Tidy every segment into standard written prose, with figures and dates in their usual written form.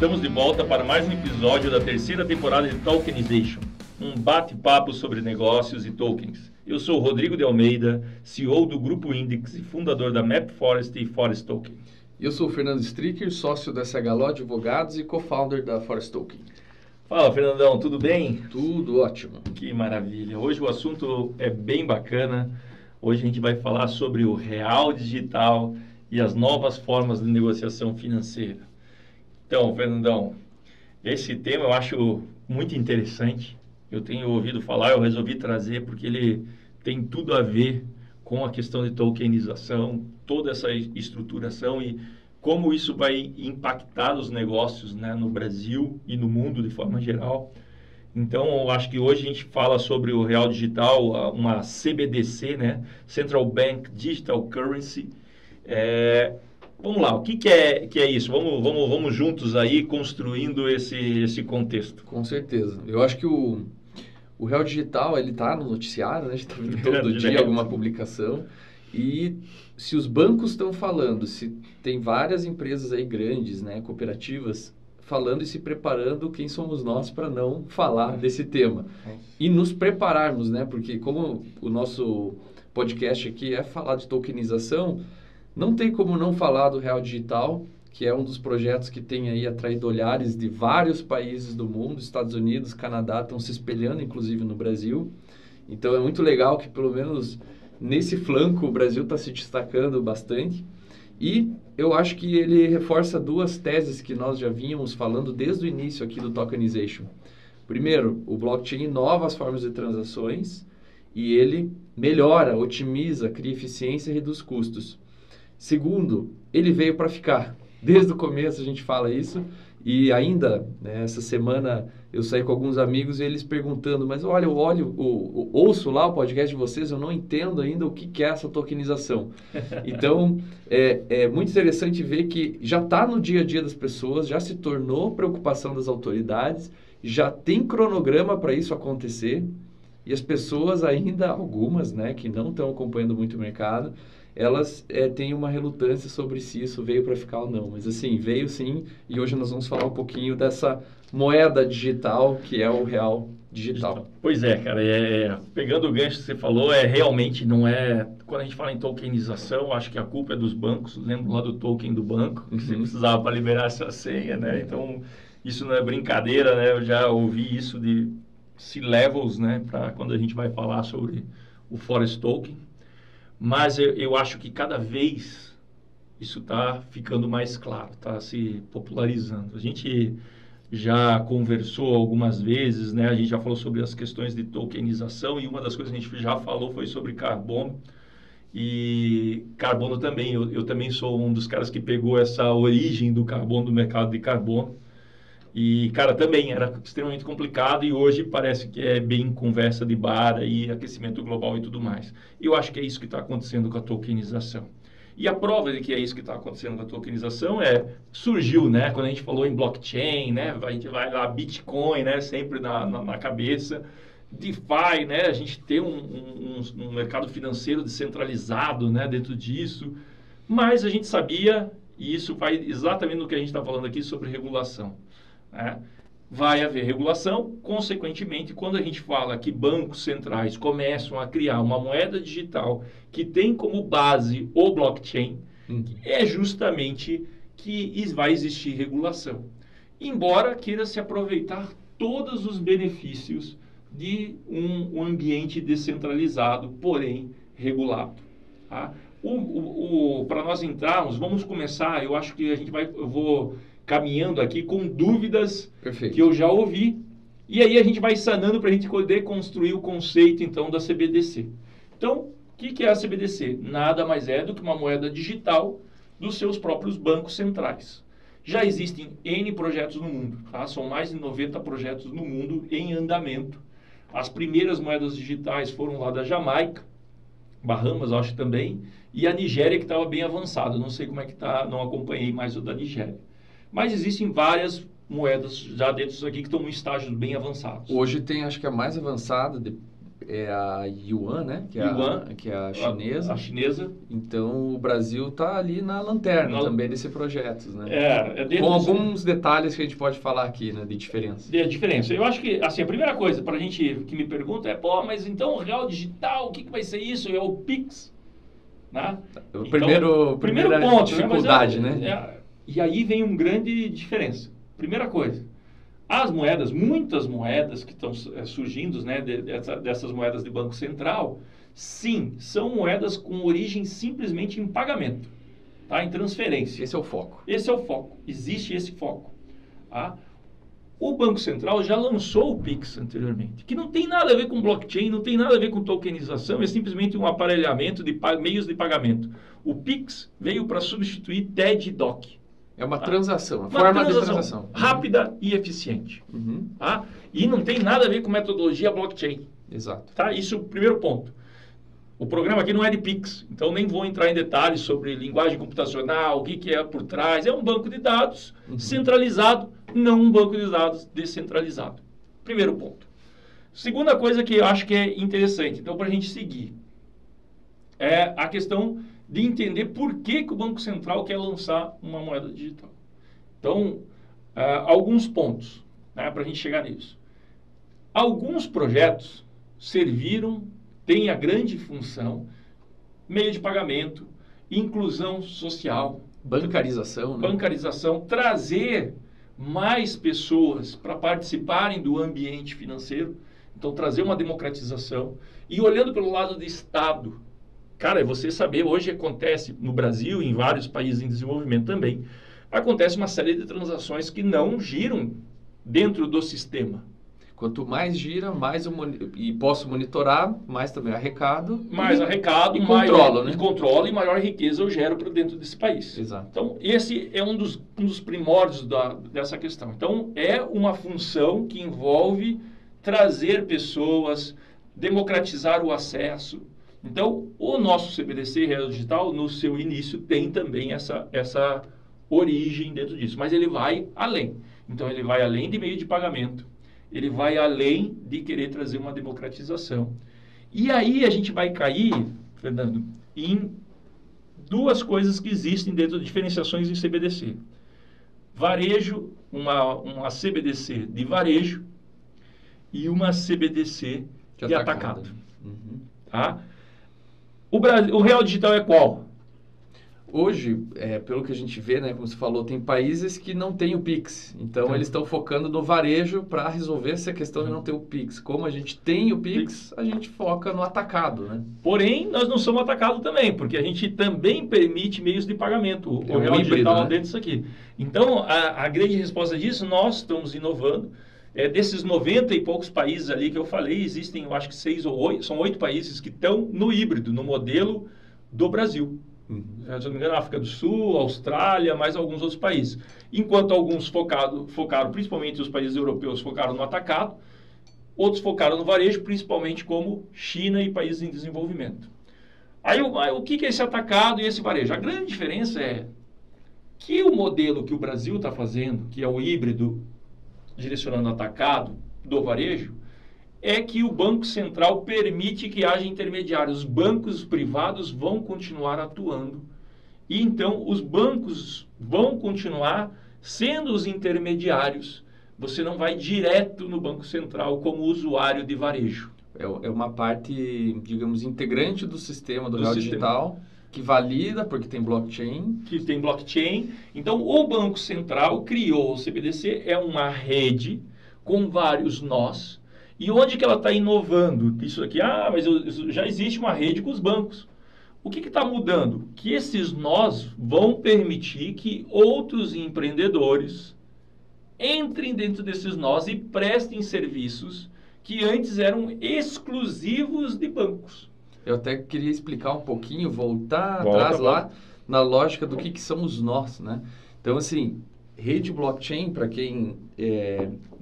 Estamos de volta para mais um episódio da terceira temporada de Tokenization, um bate-papo sobre negócios e tokens. Eu sou o Rodrigo de Almeida, CEO do Grupo Index e fundador da MapForest e Forest Token. Eu sou o Fernando Stricker, sócio da SHLO Advogados e co-founder da Forest Token. Fala, Fernandão, tudo bem? Tudo ótimo. Que maravilha. Hoje o assunto é bem bacana. Hoje a gente vai falar sobre o real digital e as novas formas de negociação financeira. Então, Fernandão, esse tema eu acho muito interessante. Eu tenho ouvido falar, eu resolvi trazer porque ele tem tudo a ver com a questão de tokenização, toda essa estruturação e como isso vai impactar os negócios, né, no Brasil e no mundo de forma geral. Então, eu acho que hoje a gente fala sobre o real digital, uma CBDC, né, Central Bank Digital Currency. Vamos lá, o que é isso? Vamos juntos aí construindo esse contexto. Com certeza. Eu acho que o real digital, ele está no noticiário, né? A gente está vendo todo dia alguma publicação. E se os bancos estão falando, se tem várias empresas aí grandes, né, cooperativas, falando e se preparando, quem somos nós para não falar desse tema? E nos prepararmos, né? Porque como o nosso podcast aqui é falar de tokenização, não tem como não falar do real digital, que é um dos projetos que tem aí atraído olhares de vários países do mundo. Estados Unidos, Canadá estão se espelhando, inclusive, no Brasil. Então, é muito legal que, pelo menos nesse flanco, o Brasil está se destacando bastante. E eu acho que ele reforça duas teses que nós já vínhamos falando desde o início aqui do Tokenization. Primeiro, o blockchain inova as formas de transações e ele melhora, otimiza, cria eficiência e reduz custos. Segundo, ele veio para ficar. Desde o começo a gente fala isso e ainda, né, essa semana eu saí com alguns amigos e eles perguntando, mas olha, eu ouço lá o podcast de vocês, eu não entendo ainda o que é essa tokenização. Então, é muito interessante ver que já está no dia a dia das pessoas, já se tornou preocupação das autoridades, já tem cronograma para isso acontecer e as pessoas ainda, algumas, né, que não estão acompanhando muito o mercado, elas têm uma relutância sobre se isso veio para ficar ou não. Mas assim, veio sim, e hoje nós vamos falar um pouquinho dessa moeda digital, que é o real digital. Pois é, cara, pegando o gancho que você falou, realmente não é... Quando a gente fala em tokenização, acho que a culpa é dos bancos. Lembro lá do token do banco, que você precisava para liberar essa senha, né? Então, isso não é brincadeira, né? Eu já ouvi isso de C-levels, né? Para quando a gente vai falar sobre o Forest Token. Mas eu acho que cada vez isso está ficando mais claro, está se popularizando. A gente já conversou algumas vezes, né? A gente já falou sobre as questões de tokenização e uma das coisas que a gente já falou foi sobre carbono. E carbono também, eu também sou um dos caras que pegou essa origem do carbono, do mercado de carbono. E, cara, também era extremamente complicado e hoje parece que é bem conversa de bar aí, aquecimento global e tudo mais. E eu acho que é isso que está acontecendo com a tokenização. E a prova de que é isso que está acontecendo com a tokenização surgiu, né? Quando a gente falou em blockchain, né? A gente vai lá, Bitcoin, né? Sempre na cabeça. DeFi, né? A gente tem um mercado financeiro descentralizado, né? Dentro disso. Mas a gente sabia, e isso vai exatamente no que a gente está falando aqui sobre regulação. Vai haver regulação, consequentemente, quando a gente fala que bancos centrais começam a criar uma moeda digital que tem como base o blockchain, é justamente que vai existir regulação. Embora queira se aproveitar todos os benefícios de um ambiente descentralizado, porém regulado. Tá? Para nós entrarmos, vamos começar, eu acho que eu vou caminhando aqui com dúvidas Perfeito. Que eu já ouvi. E aí a gente vai sanando para a gente poder construir o conceito, então, da CBDC. Então, o que é a CBDC? Nada mais é do que uma moeda digital dos seus próprios bancos centrais. Já existem N projetos no mundo, tá? São mais de 90 projetos no mundo em andamento. As primeiras moedas digitais foram lá da Jamaica, Bahamas, acho também, e a Nigéria, que estava bem avançada. Não sei como é que está, não acompanhei mais o da Nigéria. Mas existem várias moedas já dentro disso aqui que estão em estágios bem avançados. Hoje tem, acho que a mais avançada, é a Yuan, né? Que é a chinesa. A chinesa. Então, o Brasil está ali na lanterna também desse projeto, né? Com alguns detalhes que a gente pode falar aqui, né? De diferença. De diferença. Eu acho que, assim, a primeira coisa para a gente que me pergunta é, mas então o Real Digital, o que vai ser isso? É o Pix, né? O primeiro ponto, dificuldade, né? E aí vem uma grande diferença. Primeira coisa, as moedas, muitas moedas que estão surgindo, né, dessas moedas de Banco Central, sim, são moedas com origem simplesmente em pagamento, tá? Em transferência. Esse é o foco. Esse é o foco. Existe esse foco. Tá? O Banco Central já lançou o Pix anteriormente, que não tem nada a ver com blockchain, não tem nada a ver com tokenização, é simplesmente um aparelhamento de meios de pagamento. O Pix veio para substituir TED e DOC. É uma transação, uma forma de transação. Rápida e eficiente. Tá? E não tem nada a ver com metodologia blockchain. Exato. Tá? Isso é o primeiro ponto. O programa aqui não é de Pix, então nem vou entrar em detalhes sobre linguagem computacional, o que é por trás. É um banco de dados centralizado, não um banco de dados descentralizado. Primeiro ponto. Segunda coisa que eu acho que é interessante, então, para a gente seguir, é a questão de entender por que o Banco Central quer lançar uma moeda digital. Então, alguns pontos, né, para a gente chegar nisso. Alguns projetos têm a grande função, meio de pagamento, inclusão social. Bancarização. Né? Bancarização, trazer mais pessoas para participarem do ambiente financeiro. Então, trazer uma democratização. E olhando pelo lado do Estado, cara, você saber, hoje acontece no Brasil e em vários países em desenvolvimento também, acontece uma série de transações que não giram dentro do sistema. Quanto mais gira, mais e posso monitorar, mais também arrecado. Mais arrecado, e controlo, né? E controlo e maior riqueza eu gero para dentro desse país. Exato. Então, esse é um dos primórdios dessa questão. Então, é uma função que envolve trazer pessoas, democratizar o acesso. Então, o nosso CBDC Real Digital, no seu início, tem também essa origem dentro disso. Mas ele vai além. Então, ele vai além de meio de pagamento. Ele vai além de querer trazer uma democratização. E aí a gente vai cair, Fernando, em duas coisas que existem dentro de diferenciações em CBDC. Varejo, uma CBDC de varejo e uma CBDC de atacado. Tá? O Real Digital é qual? Hoje, pelo que a gente vê, né, como você falou, tem países que não têm o Pix. Então, eles estão focando no varejo para resolver essa questão de não ter o Pix. Como a gente tem o Pix, a gente foca no atacado, né? Porém, nós não somos atacados também, porque a gente também permite meios de pagamento. O Real híbrido, Digital né? dentro disso aqui. Então, a grande resposta disso, nós estamos inovando. Desses 90 e poucos países ali que eu falei, existem, eu acho que 6 ou 8, são 8 países que estão no híbrido, no modelo do Brasil. Se não me engano, África do Sul, Austrália, mais alguns outros países. Enquanto alguns focaram, principalmente os países europeus, focaram no atacado, outros focaram no varejo, principalmente como China e países em desenvolvimento. Aí, o que é esse atacado e esse varejo? A grande diferença é que o modelo que o Brasil está fazendo, que é o híbrido direcionando atacado do varejo, é que o Banco Central permite que haja intermediários. Os bancos privados vão continuar atuando. E então os bancos vão continuar sendo os intermediários. Você não vai direto no Banco Central como usuário de varejo. É uma parte, digamos, integrante do sistema do Real Digital, que valida, porque tem blockchain. Que tem blockchain. Então, o Banco Central criou o CBDC, é uma rede com vários nós. E onde que ela está inovando? Isso aqui, mas já existe uma rede com os bancos. O que está mudando? Que esses nós vão permitir que outros empreendedores entrem dentro desses nós e prestem serviços que antes eram exclusivos de bancos. Eu até queria explicar um pouquinho, voltar atrás lá na lógica do que são os nós, né? Então, assim, rede blockchain, para quem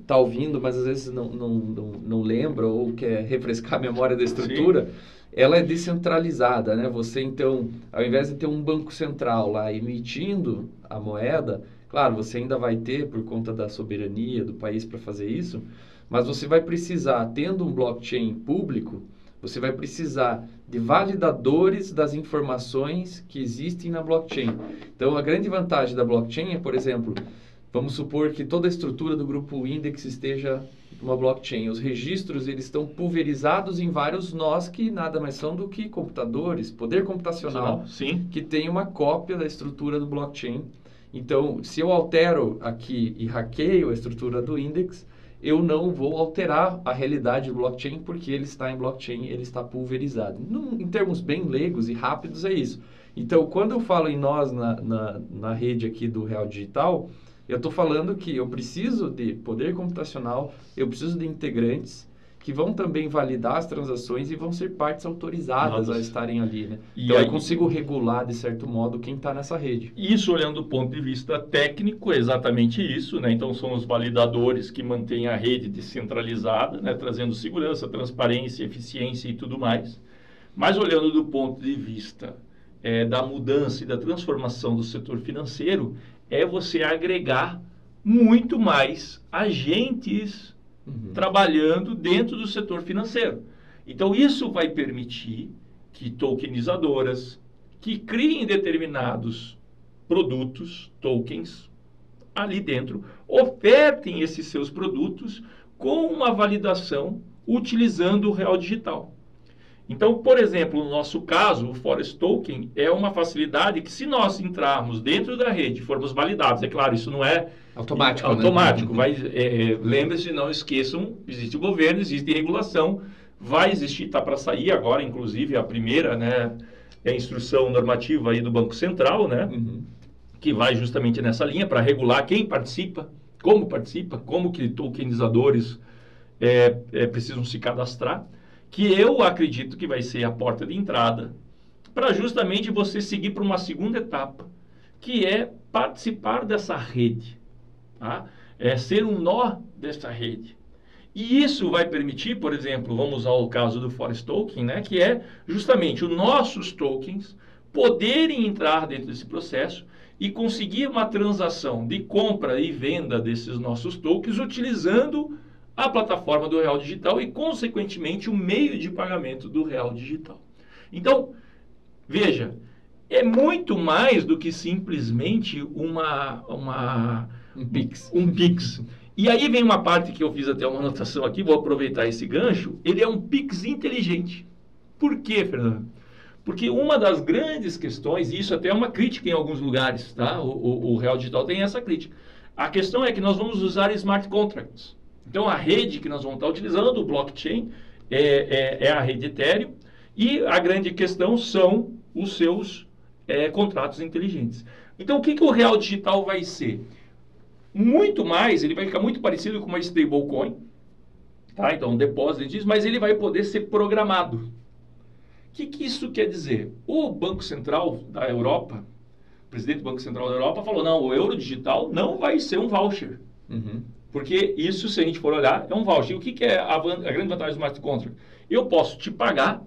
está ouvindo, mas às vezes não lembra ou quer refrescar a memória da estrutura, sim, ela é descentralizada, né? Você, então, ao invés de ter um banco central lá emitindo a moeda, claro, você ainda vai ter, por conta da soberania do país para fazer isso, mas você vai precisar, tendo um blockchain público, você vai precisar de validadores das informações que existem na blockchain. Então, a grande vantagem da blockchain é, por exemplo, vamos supor que toda a estrutura do grupo Index esteja numa blockchain. Os registros eles estão pulverizados em vários nós que nada mais são do que computadores, poder computacional, sim, que tem uma cópia da estrutura do blockchain. Então, se eu altero aqui e hackeio a estrutura do Index, eu não vou alterar a realidade do blockchain porque ele está em blockchain, ele está pulverizado. Em termos bem leigos e rápidos, é isso. Então, quando eu falo em nós na rede aqui do Real Digital, eu estou falando que eu preciso de poder computacional, eu preciso de integrantes que vão também validar as transações e vão ser partes autorizadas a estarem ali, né? Então, eu consigo regular, de certo modo, quem está nessa rede. Isso, olhando do ponto de vista técnico, é exatamente isso, né? Então, são os validadores que mantêm a rede descentralizada, né? Trazendo segurança, transparência, eficiência e tudo mais. Mas, olhando do ponto de vista da mudança e da transformação do setor financeiro, é você agregar muito mais agentes trabalhando dentro do setor financeiro. Então, isso vai permitir que tokenizadoras, que criem determinados produtos, tokens, ali dentro, ofertem esses seus produtos com uma validação utilizando o Real Digital. Então, por exemplo, no nosso caso, o Forest Token é uma facilidade que, se nós entrarmos dentro da rede, formos validados, é claro, isso não é automático, automático. Né? Lembre-se, não esqueçam, existe o governo, existe regulação, vai existir, está para sair agora, inclusive, a primeira, né, a instrução normativa aí do Banco Central, né, que vai justamente nessa linha para regular quem participa, como que tokenizadores precisam se cadastrar, que eu acredito que vai ser a porta de entrada para justamente você seguir para uma segunda etapa, que é participar dessa rede, tá? É ser um nó dessa rede. E isso vai permitir, por exemplo, vamos usar o caso do Forest Token, né, que é justamente os nossos tokens poderem entrar dentro desse processo e conseguir uma transação de compra e venda desses nossos tokens utilizando a plataforma do Real Digital e, consequentemente, o meio de pagamento do Real Digital. Então, veja, é muito mais do que simplesmente um Pix. E aí vem uma parte que eu fiz até uma anotação aqui, vou aproveitar esse gancho, ele é um Pix inteligente. Por quê, Fernando? Porque uma das grandes questões, e isso até é uma crítica em alguns lugares, tá? O Real Digital tem essa crítica. A questão é que nós vamos usar smart contracts. Então, a rede que nós vamos estar utilizando, o blockchain, é a rede Ethereum, e a grande questão são os seus contratos inteligentes. Então, o que o Real Digital vai ser? Muito mais, ele vai ficar muito parecido com uma stablecoin, tá? Então, um depósito disso, mas ele vai poder ser programado. O que isso quer dizer? O Banco Central da Europa, o presidente do Banco Central da Europa falou, não, o euro digital não vai ser um voucher. Porque isso, se a gente for olhar, é um voucher. E o que é a grande vantagem do smart contract? Eu posso te pagar,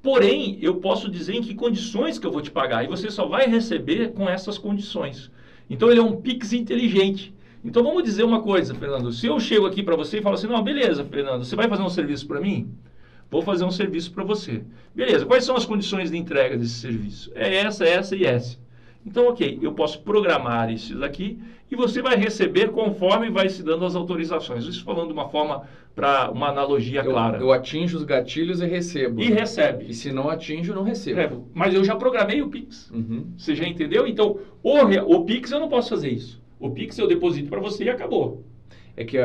porém, eu posso dizer em que condições que eu vou te pagar. E você só vai receber com essas condições. Então, ele é um Pix inteligente. Então, vamos dizer uma coisa, Fernando. Se eu chego aqui para você e falo assim, não, beleza, Fernando, você vai fazer um serviço para mim? Vou fazer um serviço para você. Beleza, quais são as condições de entrega desse serviço? É essa e essa. Então, ok, eu posso programar isso daqui e você vai receber conforme vai se dando as autorizações. Isso falando de uma forma, para uma analogia clara. Eu atinjo os gatilhos e recebo. E recebe. E se não atinjo, não recebo. Mas eu já programei o Pix. Você já entendeu? Então, o Pix eu não posso fazer isso. O Pix eu deposito para você e acabou. É que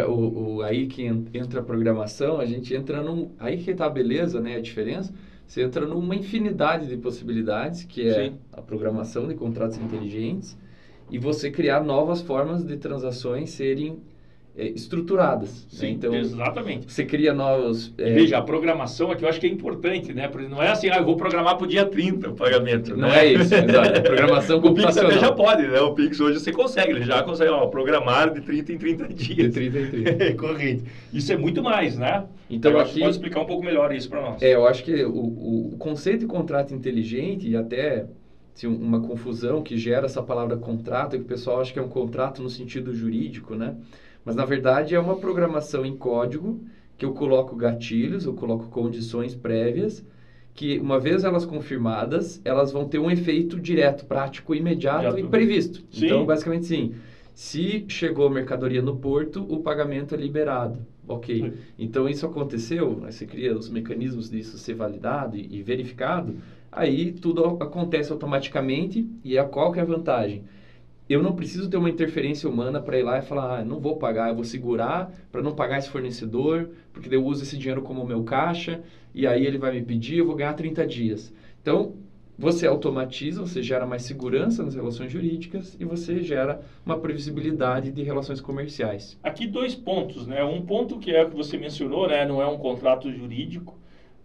aí que entra a programação, a gente entra num... Aí que está a beleza, né? A diferença... Você entra numa infinidade de possibilidades, que é a programação de contratos inteligentes, e você criar novas formas de transações serem estruturadas. Sim, né? Então, exatamente. Você cria novos... Veja, a programação aqui eu acho que é importante, né? Porque não é assim, eu vou programar para o dia 30 o pagamento. Não é isso, exato. É programação computacional. O Pix até já pode, né? O Pix hoje você consegue, ele já consegue programar de 30 em 30 dias. De 30 em 30. Corrente. Isso é muito mais, né? Então, aqui, pode explicar um pouco melhor isso para nós. Eu acho que o conceito de contrato inteligente, e até uma confusão que gera essa palavra contrato, que o pessoal acha que é um contrato no sentido jurídico, né? Mas, na verdade, é uma programação em código que eu coloco gatilhos, eu coloco condições prévias, que uma vez elas confirmadas, elas vão ter um efeito direto, prático, imediato e previsto. Sim. Então, basicamente, sim, se chegou mercadoria no porto, o pagamento é liberado. Ok. Sim. Então, isso aconteceu, né? Você cria os mecanismos disso ser validado e verificado, aí tudo acontece automaticamente e qual que é a vantagem? Eu não preciso ter uma interferência humana para ir lá e falar, não vou pagar, eu vou segurar para não pagar esse fornecedor, porque eu uso esse dinheiro como meu caixa, e aí ele vai me pedir, eu vou ganhar 30 dias. Então, você automatiza, você gera mais segurança nas relações jurídicas e você gera uma previsibilidade de relações comerciais. Aqui 2 pontos, né? Um ponto que é o que você mencionou, né? Não é um contrato jurídico.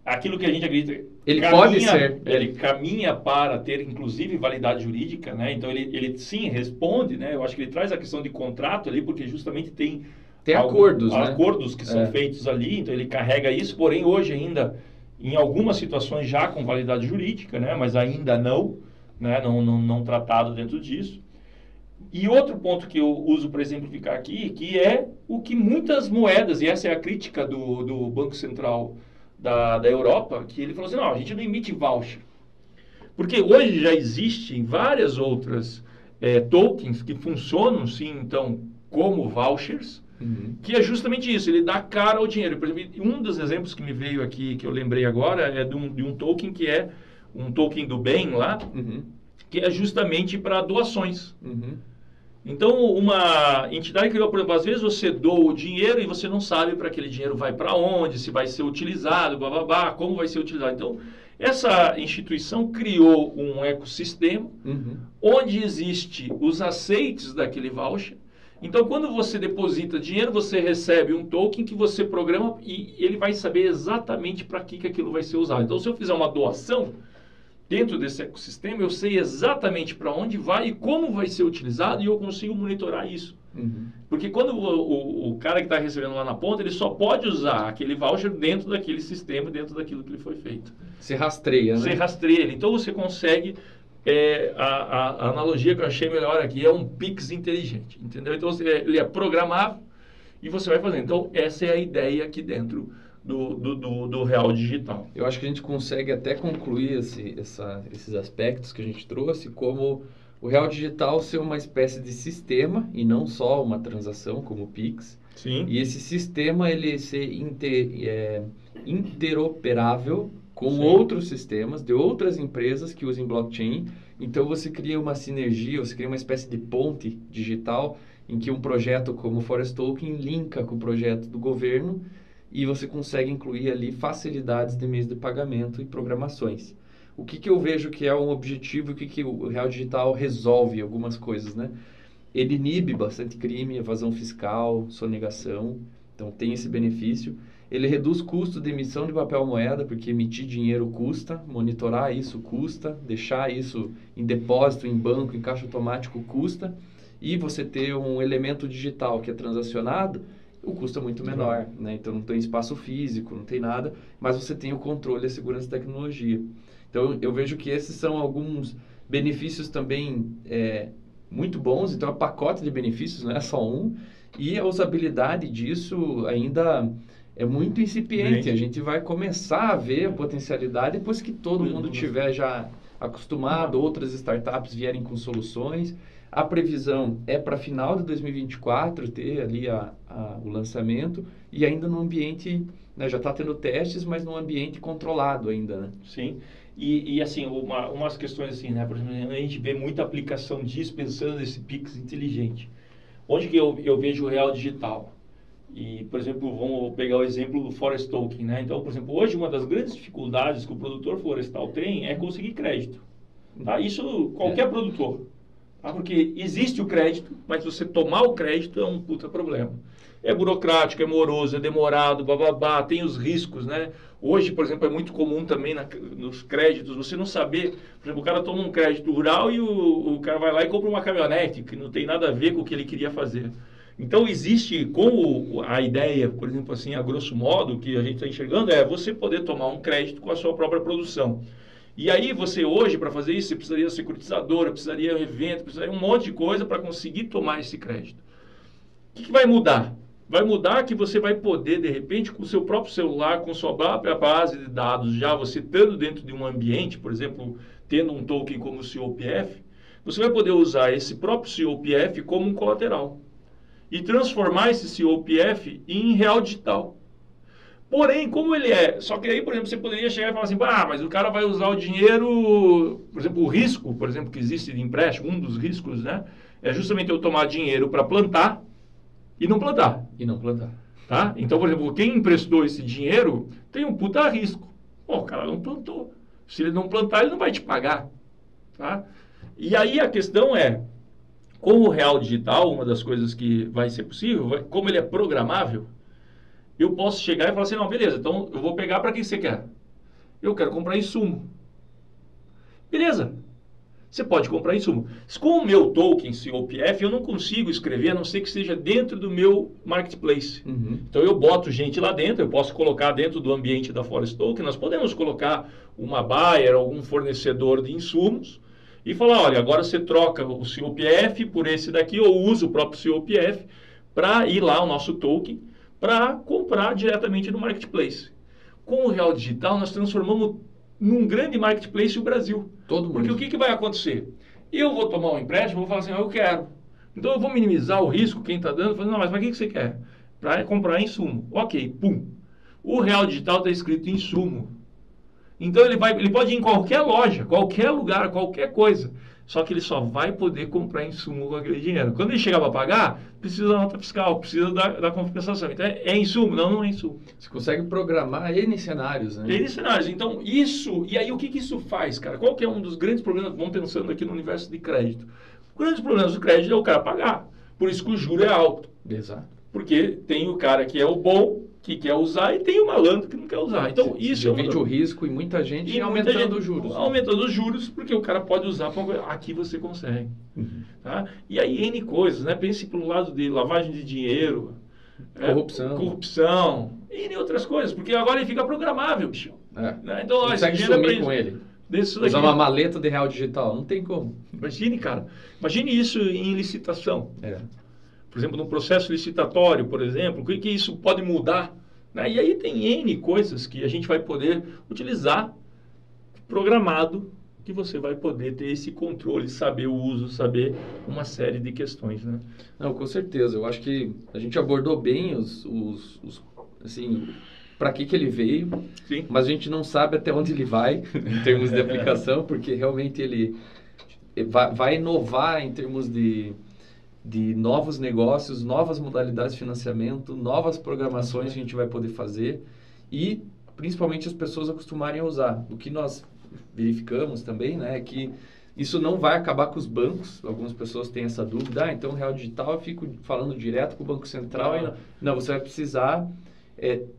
Aquilo que a gente acredita... Ele pode ser. Ele caminha para ter, inclusive, validade jurídica, né? Então, ele sim responde, né? Eu acho que ele traz a questão de contrato ali, porque justamente tem acordos, né? Acordos que são feitos ali, então ele carrega isso, porém, hoje ainda, em algumas situações já com validade jurídica, né? Mas ainda não, né? Não tratado dentro disso. E outro ponto que eu uso para exemplificar aqui, que é o que muitas moedas, e essa é a crítica do Banco Central da Europa, que ele falou assim, não, a gente não emite voucher. Porque hoje já existem várias outras tokens que funcionam, sim, então, como vouchers, que é justamente isso, ele dá cara ao dinheiro. Por exemplo, um dos exemplos que me veio aqui, que eu lembrei agora, é de um token que é um token do bem lá, que é justamente para doações. Então, uma entidade criou, por exemplo, às vezes você doa o dinheiro e você não sabe para aquele dinheiro vai para onde, se vai ser utilizado, blá, blá, blá, como vai ser utilizado. Então, essa instituição criou um ecossistema onde existe os aceites daquele voucher. Então, quando você deposita dinheiro, você recebe um token que você programa e ele vai saber exatamente para que aquilo vai ser usado. Então, se eu fizer uma doação dentro desse ecossistema, eu sei exatamente para onde vai e como vai ser utilizado e eu consigo monitorar isso. Porque quando o cara que está recebendo lá na ponta, ele só pode usar aquele voucher dentro daquele sistema, dentro daquilo que ele foi feito. Você rastreia, né? Você rastreia ele. Então, você consegue... a analogia que eu achei melhor aqui é um Pix inteligente, entendeu? Então, ele é programável e você vai fazendo. Então, essa é a ideia aqui dentro do Real Digital. Eu acho que a gente consegue até concluir esses aspectos que a gente trouxe como o Real Digital ser uma espécie de sistema e não só uma transação como o Pix. Sim. E esse sistema ele ser interoperável com outros sistemas de outras empresas que usem blockchain. Então você cria uma sinergia, você cria uma espécie de ponte digital em que um projeto como o Forest Token linka com o projeto do governo e você consegue incluir ali facilidades de meios de pagamento e programações. O que eu vejo que é um objetivo, o que o Real Digital resolve algumas coisas, né? Ele inibe bastante crime, evasão fiscal, sonegação, então tem esse benefício. Ele reduz custo de emissão de papel moeda, porque emitir dinheiro custa, monitorar isso custa, deixar isso em depósito, em banco, em caixa automático custa, e você ter um elemento digital que é transacionado, o custo é muito menor, né? Então não tem espaço físico, não tem nada, mas você tem o controle e a segurança da tecnologia. Então eu vejo que esses são alguns benefícios também muito bons, então é um pacote de benefícios, não é só um, e a usabilidade disso ainda é muito incipiente. A gente vai começar a ver a potencialidade depois que todo mundo tiver já acostumado, outras startups vierem com soluções. A previsão é para final de 2024 ter ali o lançamento e ainda no ambiente, né, já está tendo testes, mas num ambiente controlado ainda, né? Sim. E assim, umas questões assim, né? Por exemplo, a gente vê muita aplicação disso pensando nesse Pix inteligente. Onde que eu vejo o Real Digital? E, por exemplo, vamos pegar o exemplo do Forest Token, né? Então, por exemplo, hoje uma das grandes dificuldades que o produtor florestal tem é conseguir crédito. Tá? Isso qualquer produtor. Tá? Porque existe o crédito, mas você tomar o crédito é um puta problema. É burocrático, é moroso, é demorado, bababá, tem os riscos, né? Hoje, por exemplo, é muito comum também nos créditos, você não saber... Por exemplo, o cara toma um crédito rural e o cara vai lá e compra uma caminhonete, que não tem nada a ver com o que ele queria fazer. Então, existe, a ideia, por exemplo, assim, a grosso modo, que a gente está enxergando, é você poder tomar um crédito com a sua própria produção. E aí, você hoje, para fazer isso, você precisaria securitizadora, precisaria evento, precisaria um monte de coisa para conseguir tomar esse crédito. O que vai mudar? Vai mudar que você vai poder, de repente, com o seu próprio celular, com sua própria base de dados, já você estando dentro de um ambiente, por exemplo, tendo um token como o COPF, você vai poder usar esse próprio COPF como um colateral e transformar esse COPF em real digital. Porém, como ele é... Só que aí, por exemplo, você poderia chegar e falar assim, mas o cara vai usar o dinheiro... Por exemplo, o risco, por exemplo, que existe de empréstimo, um dos riscos, né? É justamente eu tomar dinheiro para plantar e não plantar. E não plantar. Tá? Então, por exemplo, quem emprestou esse dinheiro tem um puta risco. Pô, o cara não plantou. Se ele não plantar, ele não vai te pagar. Tá? E aí a questão é, com o real digital, uma das coisas que vai ser possível, como ele é programável, eu posso chegar e falar assim, não, beleza, então eu vou pegar para quem você quer. Eu quero comprar insumo. Beleza. Você pode comprar insumo. Com o meu token COPF, eu não consigo escrever, a não ser que seja dentro do meu marketplace. Uhum. Então, eu boto gente lá dentro, eu posso colocar dentro do ambiente da Forest Token, nós podemos colocar uma buyer, algum fornecedor de insumos, e falar, olha, agora você troca o COPF por esse daqui, ou usa o próprio COPF para ir lá, o nosso token, para comprar diretamente no marketplace. Com o Real Digital, nós transformamos num grande marketplace o Brasil. Todo mundo. Porque o que vai acontecer? Eu vou tomar um empréstimo, vou falar assim, eu quero. Então eu vou minimizar o risco, quem está dando, falando, não, mas para que você quer? Para comprar insumo. Ok, pum. O Real Digital está escrito insumo. Então ele pode ir em qualquer loja, qualquer lugar, qualquer coisa. Só que ele só vai poder comprar insumo com aquele dinheiro. Quando ele chegar para pagar, precisa da nota fiscal, precisa da compensação. Então é insumo? Não é insumo. Você consegue programar N cenários, né? N cenários. Então isso... E aí o que isso faz, cara? Qual que é um dos grandes problemas? Vamos pensando aqui no universo de crédito. Os grandes problemas do crédito é o cara pagar. Por isso que o juro é alto. Exato. Porque tem o cara que é o bom, que quer usar, e tem o malandro que não quer usar. Então, isso divide o risco e muita gente aumentando os juros. Aumentando os juros, porque o cara pode usar para uma coisa. Aqui você consegue. Uhum. Tá? E aí, N coisas, né? Pense pelo lado de lavagem de dinheiro, corrupção, N outras coisas, porque agora ele fica programável, bicho. Né? Então, você consegue sumir com ele. Usar uma maleta de real digital, não tem como. Imagine, cara. Imagine isso em licitação. Por exemplo, no processo licitatório, por exemplo, o que isso pode mudar? Né? E aí tem N coisas que a gente vai poder utilizar programado, que você vai poder ter esse controle, saber o uso, saber uma série de questões. Né? Não, com certeza. Eu acho que a gente abordou bem assim, para que ele veio, Sim. Mas a gente não sabe até onde ele vai, em termos de aplicação, porque realmente ele vai inovar em termos de novos negócios, novas modalidades de financiamento, novas programações que a gente vai poder fazer e, principalmente, as pessoas acostumarem a usar. O que nós verificamos também, né, é que isso não vai acabar com os bancos. Algumas pessoas têm essa dúvida. Então, Real Digital, eu fico falando direto com o Banco Central. Não, você vai precisar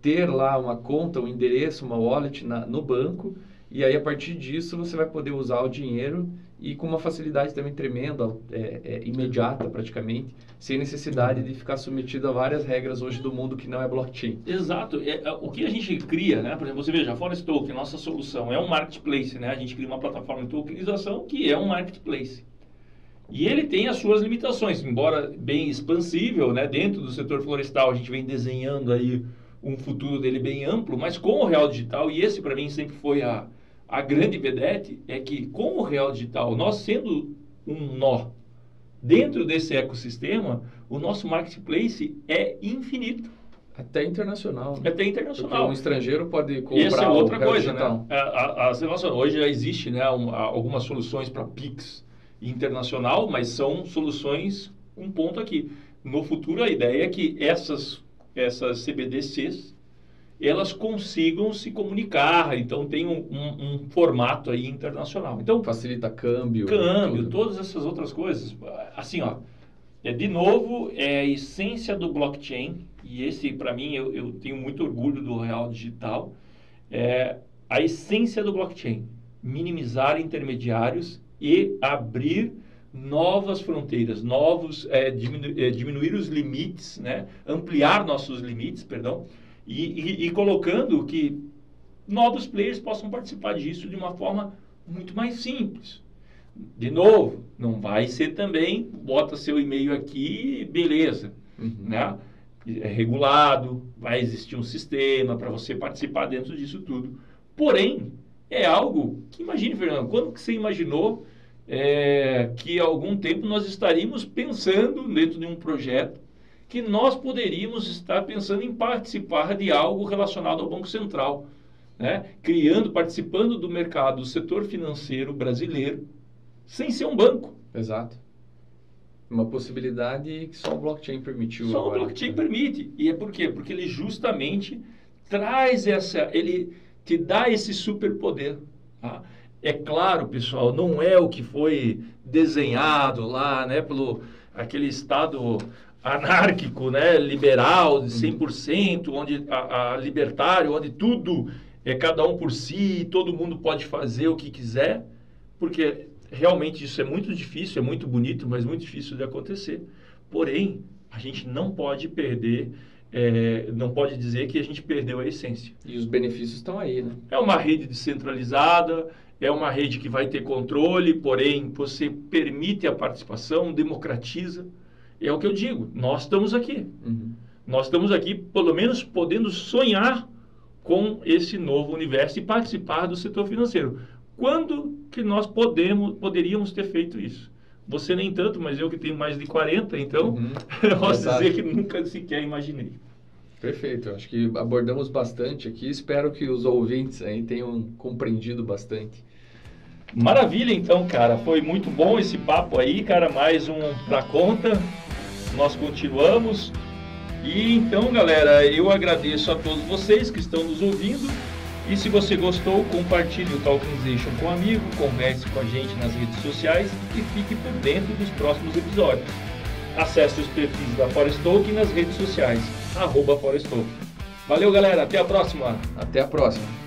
ter lá uma conta, um endereço, uma wallet no banco. E aí, a partir disso, você vai poder usar o dinheiro e com uma facilidade também tremenda, imediata praticamente, sem necessidade de ficar submetido a várias regras hoje do mundo que não é blockchain. Exato. O que a gente cria, né? Por exemplo, você veja, a Forest Token, nossa solução é um marketplace, né? A gente cria uma plataforma de tokenização que é um marketplace. E ele tem as suas limitações, embora bem expansível, né? Dentro do setor florestal, a gente vem desenhando aí um futuro dele bem amplo, mas com o Real Digital, e esse para mim sempre foi a grande vedete, é que com o Real Digital, nós sendo um nó dentro desse ecossistema, o nosso marketplace é infinito. Até internacional. Né? Até internacional. Porque um estrangeiro pode comprar essa é outra Real coisa, Digital. Né? Hoje já existe, né, algumas soluções para Pix internacional, mas são soluções, um ponto aqui. No futuro, a ideia é que essas CBDCs, elas consigam se comunicar, então tem um formato aí internacional. Então, facilita câmbio, todas essas outras coisas. Assim, ó, de novo, é a essência do blockchain, e esse, para mim, eu tenho muito orgulho do Real Digital, é a essência do blockchain, minimizar intermediários e abrir novas fronteiras, diminuir os limites, né? Ampliar nossos limites, perdão, e colocando que novos players possam participar disso de uma forma muito mais simples. De novo, não vai ser também, bota seu e-mail aqui, beleza. Né? é regulado, vai existir um sistema para você participar dentro disso tudo. Porém, é algo que, imagine, Fernando, quando que você imaginou que há algum tempo nós estaríamos pensando dentro de um projeto que nós poderíamos estar pensando em participar de algo relacionado ao Banco Central, né? Participando do mercado, do setor financeiro brasileiro, sem ser um banco. Exato. Uma possibilidade que só o blockchain permitiu. Só agora, o blockchain permite. E é por quê? Porque ele justamente traz ele te dá esse superpoder. Tá? É claro, pessoal, não é o que foi desenhado lá, né, pelo aquele Estado anárquico, né, liberal, de 100%, onde a libertário, onde tudo é cada um por si, todo mundo pode fazer o que quiser, porque realmente isso é muito difícil, é muito bonito, mas muito difícil de acontecer. Porém, a gente não pode perder, não pode dizer que a gente perdeu a essência. E os benefícios estão aí, né? É uma rede descentralizada, é uma rede que vai ter controle, porém você permite a participação, democratiza. É o que eu digo, nós estamos aqui. Uhum. Nós estamos aqui, pelo menos, podendo sonhar com esse novo universo e participar do setor financeiro. Quando que nós poderíamos ter feito isso? Você nem tanto, mas eu que tenho mais de 40, então eu posso dizer que nunca sequer imaginei. Perfeito, acho que abordamos bastante aqui, espero que os ouvintes aí tenham compreendido bastante. Maravilha, então, cara, foi muito bom esse papo aí, cara, mais um pra conta, nós continuamos. E então, galera, eu agradeço a todos vocês que estão nos ouvindo. E se você gostou, compartilhe o Talkinization com um amigo, converse com a gente nas redes sociais e fique por dentro dos próximos episódios. Acesse os perfis da Forest Talking nas redes sociais, @Forest Talking. Valeu, galera, até a próxima! Até a próxima!